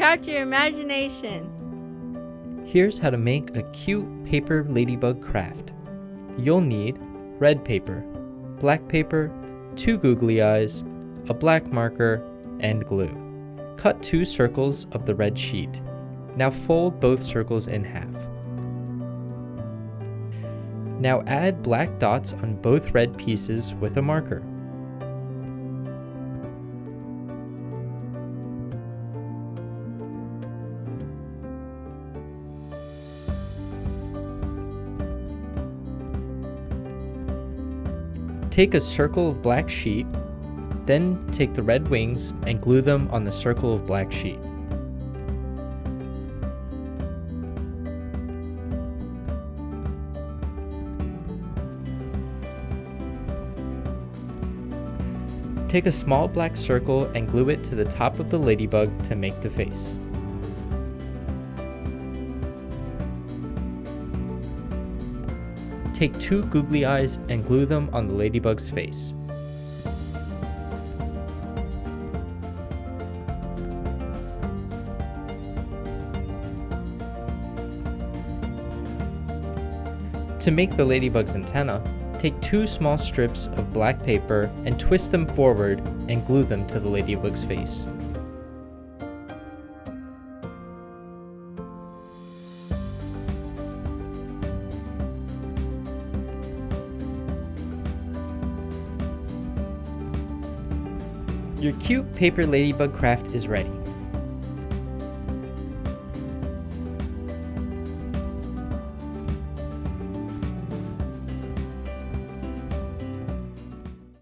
Spark out your imagination. Here's how to make a cute paper ladybug craft. You'll need red paper, black paper, 2 googly eyes, a black marker, and glue. Cut 2 circles of the red sheet. Now fold both circles in half. Now add black dots on both red pieces with a marker. Take a circle of black sheet, then take the red wings and glue them on the circle of black sheet. Take a small black circle and glue it to the top of the ladybug to make the face. Take 2 googly eyes and glue them on the ladybug's face. To make the ladybug's antenna, take 2 small strips of black paper and twist them forward and glue them to the ladybug's face. Your cute paper ladybug craft is ready.